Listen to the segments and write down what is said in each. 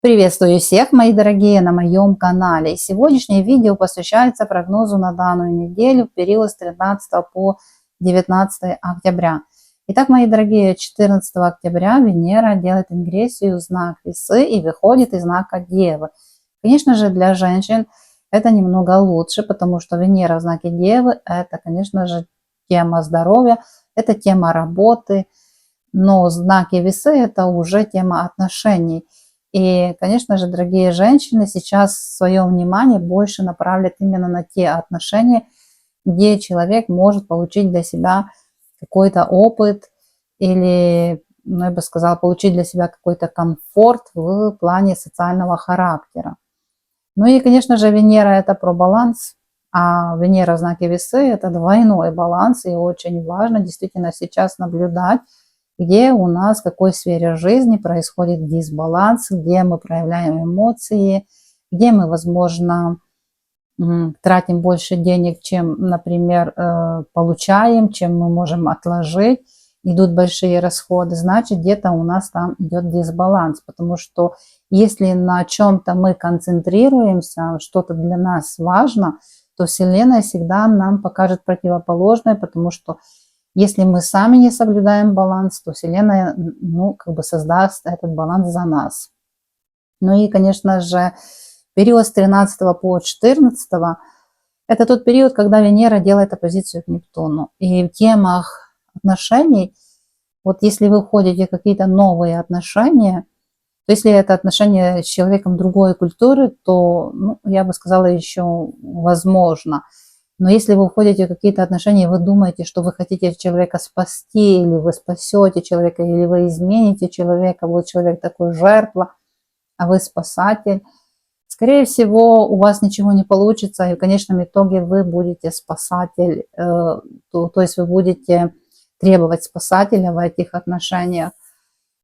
Приветствую всех, мои дорогие, на моем канале. Сегодняшнее видео посвящается прогнозу на данную неделю в период с 13 по 19 октября. Итак, мои дорогие, 14 октября Венера делает ингрессию в знак Весы и выходит из знака Девы. Конечно же, для женщин это немного лучше, потому что Венера в знаке Девы – это, конечно же, тема здоровья, это тема работы, но в знаке Весы это уже тема отношений. И, конечно же, дорогие женщины сейчас свое внимание больше направлят именно на те отношения, где человек может получить для себя какой-то опыт или, я бы сказала, получить для себя какой-то комфорт в плане социального характера. Ну и, конечно же, Венера – это про баланс, а Венера в знаке Весы – это двойной баланс, и очень важно действительно сейчас наблюдать, где у нас, в какой сфере жизни происходит дисбаланс, где мы проявляем эмоции, где мы, возможно, тратим больше денег, чем, например, получаем, чем мы можем отложить, идут большие расходы, значит, где-то у нас там идет дисбаланс, потому что если на чем-то мы концентрируемся, что-то для нас важно, то Вселенная всегда нам покажет противоположное, потому что если мы сами не соблюдаем баланс, то Вселенная, создаст этот баланс за нас. Ну и, конечно же, период с 13 по 14 – это тот период, когда Венера делает оппозицию к Нептуну. И в темах отношений, вот если вы входите в какие-то новые отношения, то если это отношения с человеком другой культуры, то, я бы сказала, еще возможно. Но если вы входите в какие-то отношения, вы думаете, что вы хотите человека спасти, или вы спасете человека, или вы измените человека, вот человек такой жертва, а вы спасатель, скорее всего, у вас ничего не получится, и в конечном итоге вы будете спасатель, то есть вы будете требовать спасателя в этих отношениях.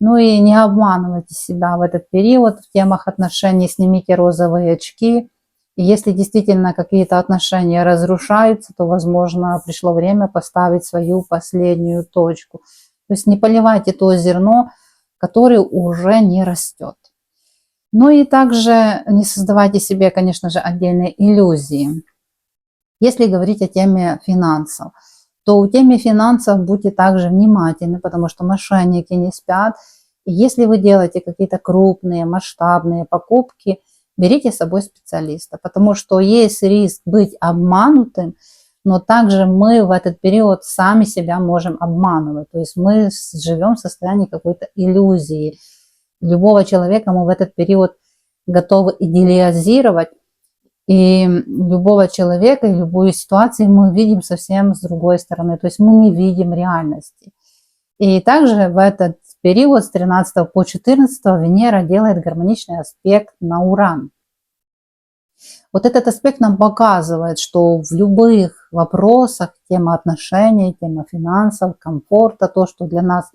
Ну и не обманывайте себя в этот период в темах отношений, снимите розовые очки. И если действительно какие-то отношения разрушаются, то, возможно, пришло время поставить свою последнюю точку. То есть не поливайте то зерно, которое уже не растет. Ну и также не создавайте себе, конечно же, отдельные иллюзии. Если говорить о теме финансов, то у темы финансов будьте также внимательны, потому что мошенники не спят. И если вы делаете какие-то крупные, масштабные покупки, берите с собой специалиста, потому что есть риск быть обманутым, но также мы в этот период сами себя можем обманывать. То есть мы живем в состоянии какой-то иллюзии. Любого человека мы в этот период готовы идеализировать, и любого человека, и любую ситуацию мы видим совсем с другой стороны. То есть мы не видим реальности. И также в этот период с 13 по 14 Венера делает гармоничный аспект на Уран. Вот этот аспект нам показывает, что в любых вопросах, тема отношений, тема финансов, комфорта, то, что для нас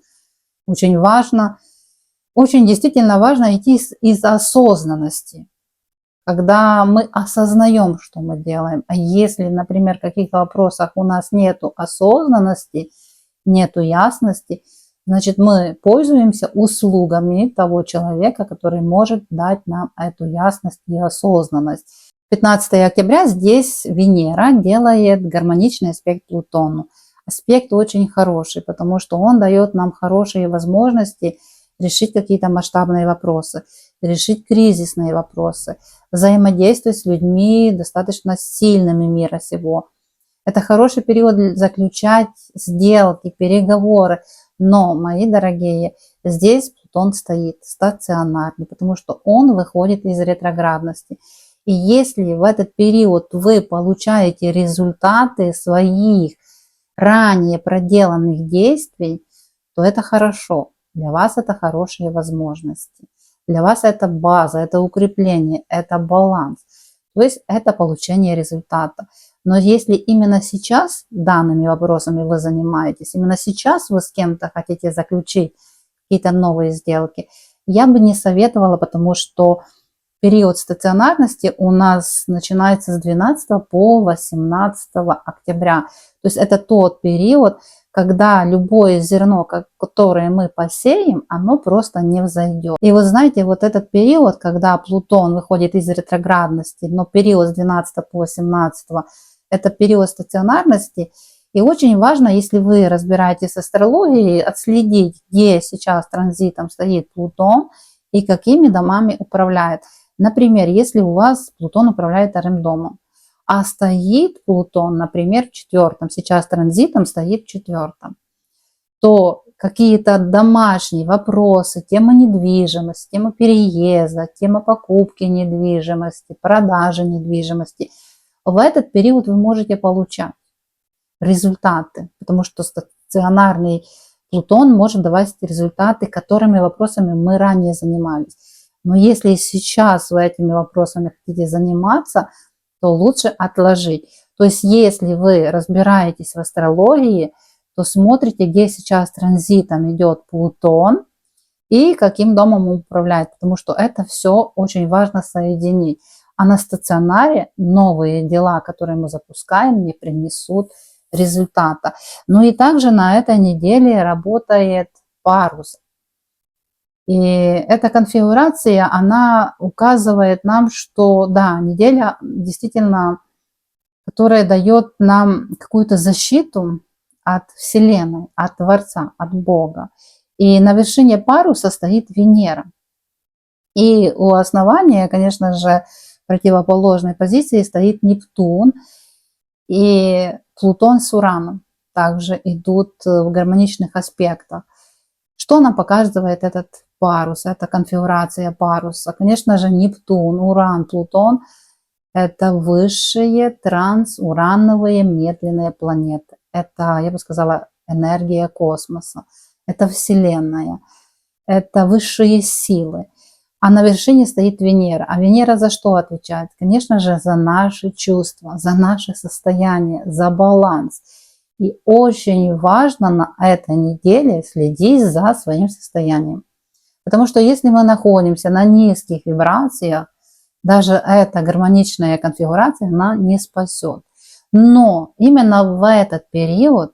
очень важно, очень действительно важно идти из осознанности. Когда мы осознаем, что мы делаем. А если, например, в каких-то вопросах у нас нету осознанности, нету ясности, значит, мы пользуемся услугами того человека, который может дать нам эту ясность и осознанность. 15 октября здесь Венера делает гармоничный аспект Плутону. Аспект очень хороший, потому что он дает нам хорошие возможности решить какие-то масштабные вопросы, решить кризисные вопросы, взаимодействовать с людьми достаточно сильными мира сего. Это хороший период заключать сделки, переговоры. Но, мои дорогие, здесь Плутон стоит стационарный, потому что он выходит из ретроградности. И если в этот период вы получаете результаты своих ранее проделанных действий, то это хорошо. Для вас это хорошие возможности. Для вас это база, это укрепление, это баланс. То есть это получение результата. Но если именно сейчас данными вопросами вы занимаетесь, именно сейчас вы с кем-то хотите заключить какие-то новые сделки, я бы не советовала, потому что период стационарности у нас начинается с 12 по 18 октября. То есть это тот период, когда любое зерно, которое мы посеем, оно просто не взойдет. И вот знаете, вот этот период, когда Плутон выходит из ретроградности, но период с 12 по 17, это период стационарности, и очень важно, если вы разбираетесь с астрологией, отследить, где сейчас транзитом стоит Плутон и какими домами управляет. Например, если у вас Плутон управляет вторым домом, а стоит Плутон, например, в четвертом, сейчас транзитом стоит в четвертом, то какие-то домашние вопросы, тема недвижимости, тема переезда, тема покупки недвижимости, продажи недвижимости, в этот период вы можете получать результаты, потому что стационарный Плутон может давать результаты, которыми вопросами мы ранее занимались. Но если сейчас вы этими вопросами хотите заниматься, то лучше отложить. То есть если вы разбираетесь в астрологии, то смотрите, где сейчас транзитом идет Плутон и каким домом он управляет, потому что это все очень важно соединить. А на стационаре новые дела, которые мы запускаем, не принесут результата. Ну и также на этой неделе работает парус. И эта конфигурация, она указывает нам, что да, неделя действительно, которая дает нам какую-то защиту от Вселенной, от Творца, от Бога. И на вершине паруса стоит Венера. И у основания, конечно же, противоположной позиции стоит Нептун. И Плутон с Ураном также идут в гармоничных аспектах. Что нам показывает этот парус, эта конфигурация паруса? Конечно же, Нептун, Уран, Плутон – это высшие трансурановые медленные планеты. Это, я бы сказала, энергия космоса. Это Вселенная. Это высшие силы. А на вершине стоит Венера. А Венера за что отвечает? Конечно же, за наши чувства, за наше состояние, за баланс. И очень важно на этой неделе следить за своим состоянием. Потому что если мы находимся на низких вибрациях, даже эта гармоничная конфигурация, она не спасет. Но именно в этот период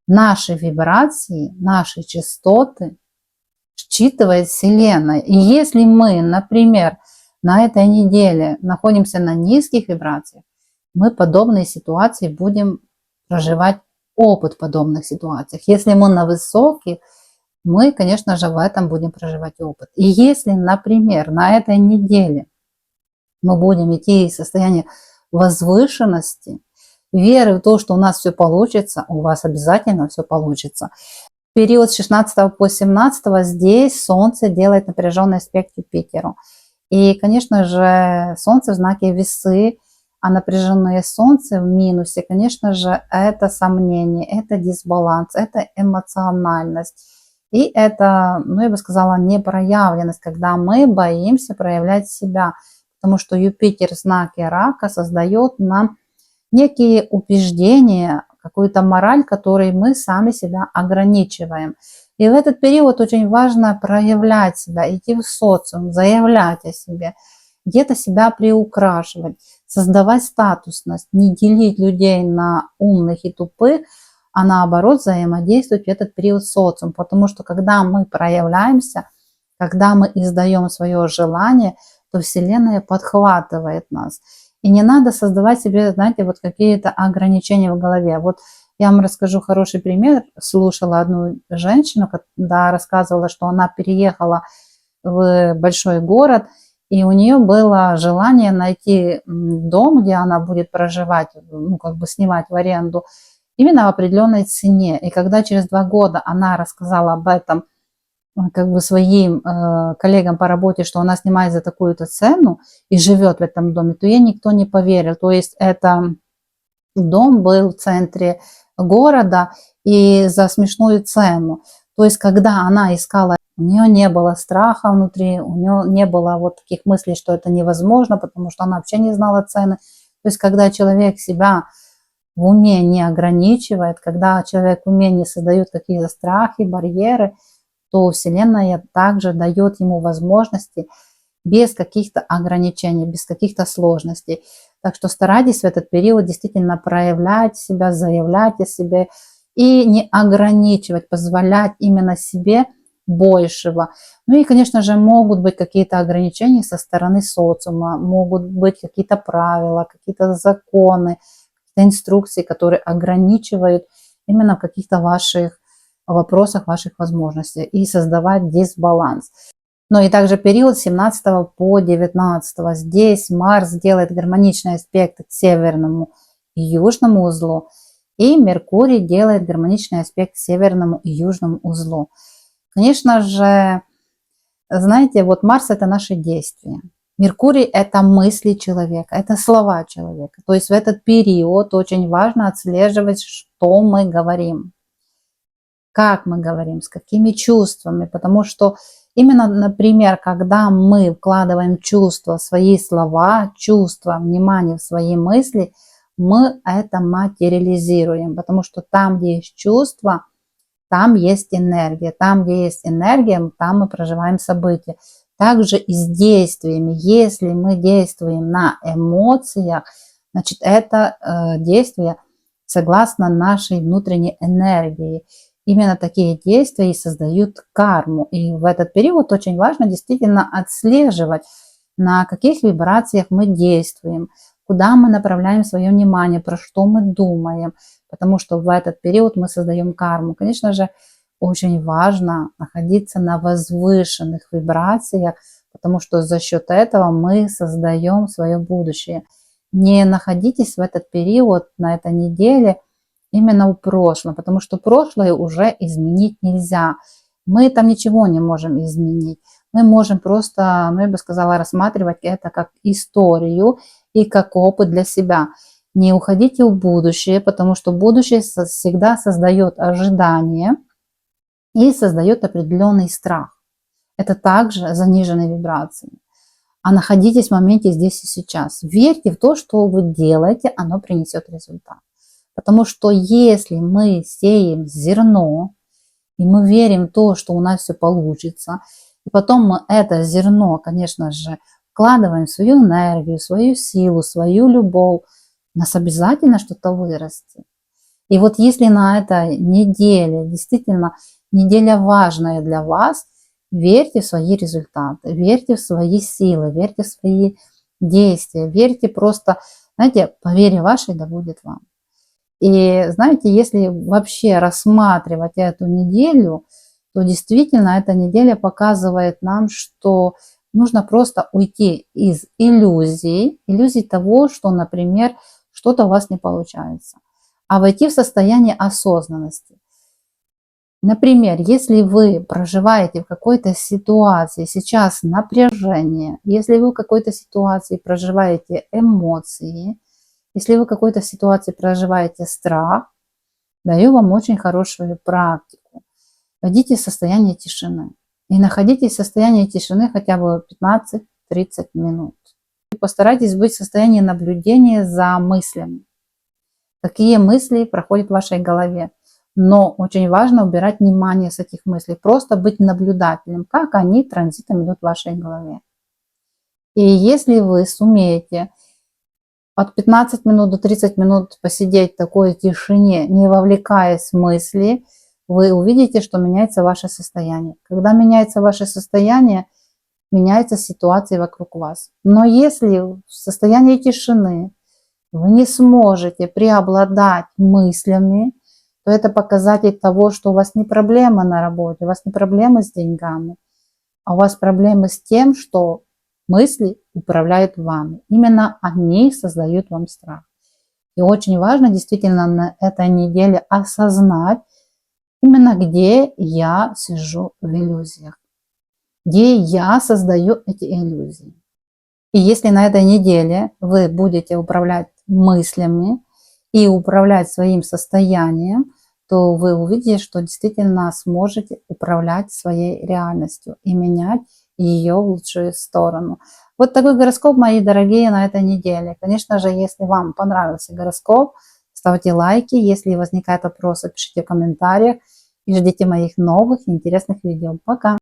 наши вибрации, наши частоты считывает Вселенная. И если мы, например, на этой неделе находимся на низких вибрациях, мы подобные ситуации будем проживать, опыт подобных ситуациях. Если мы на высоких, мы, конечно же, в этом будем проживать опыт. И если, например, на этой неделе мы будем идти из состояния возвышенности, веры в то, что у нас все получится, у вас обязательно все получится. Период с 16 по 17 здесь Солнце делает напряженный аспект Юпитеру. И, конечно же, Солнце в знаке Весы, а напряженное Солнце в минусе, конечно же, это сомнение, это дисбаланс, это эмоциональность. И это, ну, я бы сказала, непроявленность, когда мы боимся проявлять себя, потому что Юпитер в знаке Рака создает нам некие убеждения, какую-то мораль, которой мы сами себя ограничиваем. И в этот период очень важно проявлять себя, идти в социум, заявлять о себе, где-то себя приукрашивать, создавать статусность, не делить людей на умных и тупых, а наоборот взаимодействовать в этот период с социумом. Потому что когда мы проявляемся, когда мы издаем свое желание, то Вселенная подхватывает нас. И не надо создавать себе, знаете, вот какие-то ограничения в голове. Вот я вам расскажу хороший пример. Слушала одну женщину, когда рассказывала, что она переехала в большой город, и у нее было желание найти дом, где она будет проживать, ну, как бы снимать в аренду, именно в определенной цене. И когда через 2 года она рассказала об этом как бы своим коллегам по работе, что она снимает за такую-то цену и живет в этом доме, то ей никто не поверил. То есть это дом был в центре города и за смешную цену. То есть когда она искала, у нее не было страха внутри, у нее не было вот таких мыслей, что это невозможно, потому что она вообще не знала цены. То есть когда человек себя в уме не ограничивает, когда человек в уме не создает какие-то страхи, барьеры, то Вселенная также дает ему возможности без каких-то ограничений, без каких-то сложностей. Так что старайтесь в этот период действительно проявлять себя, заявлять о себе и не ограничивать, позволять именно себе большего. Ну и, конечно же, могут быть какие-то ограничения со стороны социума, могут быть какие-то правила, какие-то законы, какие-то инструкции, которые ограничивают именно в каких-то ваших вопросах, ваших возможностей и создавать дисбаланс. Но и также период с 17 по 19. Здесь Марс делает гармоничный аспект к северному и южному узлу, и Меркурий делает гармоничный аспект к северному и южному узлу. Конечно же, знаете, вот Марс – это наши действия. Меркурий – это мысли человека, это слова человека. То есть в этот период очень важно отслеживать, что мы говорим, как мы говорим, с какими чувствами. Потому что именно, например, когда мы вкладываем чувства в свои слова, чувства, внимание в свои мысли, мы это материализируем. Потому что там, где есть чувства, там есть энергия. Там, где есть энергия, там мы проживаем события. Также и с действиями. Если мы действуем на эмоциях, значит, это действие согласно нашей внутренней энергии. Именно такие действия и создают карму. И в этот период очень важно действительно отслеживать, на каких вибрациях мы действуем, куда мы направляем свое внимание, про что мы думаем. Потому что в этот период мы создаем карму. Конечно же, очень важно находиться на возвышенных вибрациях, потому что за счет этого мы создаем свое будущее. Не находитесь в этот период, на этой неделе, именно в прошлом, потому что прошлое уже изменить нельзя. Мы там ничего не можем изменить. Мы можем просто, ну я бы сказала, рассматривать это как историю и как опыт для себя. Не уходите в будущее, потому что будущее всегда создает ожидания и создает определенный страх. Это также заниженные вибрации. А находитесь в моменте здесь и сейчас. Верьте в то, что вы делаете, оно принесет результат. Потому что если мы сеем зерно, и мы верим в то, что у нас все получится, и потом мы это зерно, конечно же, вкладываем в свою энергию, свою силу, свою любовь, у нас обязательно что-то вырастет. И вот если на этой неделе, действительно, неделя важная для вас, верьте в свои результаты, верьте в свои силы, верьте в свои действия, верьте просто, знаете, по вере вашей да будет вам. И знаете, если вообще рассматривать эту неделю, то действительно эта неделя показывает нам, что нужно просто уйти из иллюзий того, что, например, что-то у вас не получается, а войти в состояние осознанности. Например, если вы проживаете в какой-то ситуации сейчас напряжение, если вы в какой-то ситуации проживаете эмоции, если вы в какой-то ситуации проживаете страх, даю вам очень хорошую практику. Войдите в состояние тишины и находитесь в состоянии тишины хотя бы 15-30 минут. И постарайтесь быть в состоянии наблюдения за мыслями. Какие мысли проходят в вашей голове. Но очень важно убирать внимание с этих мыслей. Просто быть наблюдателем, как они транзитом идут в вашей голове. И если вы сумеете от 15 минут до 30 минут посидеть в такой тишине, не вовлекаясь в мысли, вы увидите, что меняется ваше состояние. Когда меняется ваше состояние, меняется ситуация вокруг вас. Но если в состоянии тишины вы не сможете преобладать мыслями, то это показатель того, что у вас не проблема на работе, у вас не проблемы с деньгами, а у вас проблемы с тем, что мысли управляют вами. Именно они создают вам страх. И очень важно действительно на этой неделе осознать, именно где я сижу в иллюзиях, где я создаю эти иллюзии. И если на этой неделе вы будете управлять мыслями и управлять своим состоянием, то вы увидите, что действительно сможете управлять своей реальностью и менять ее в лучшую сторону. Вот такой гороскоп, мои дорогие, на этой неделе. Конечно же, если вам понравился гороскоп, ставьте лайки. Если возникают вопросы, пишите в комментариях. И ждите моих новых интересных видео. Пока!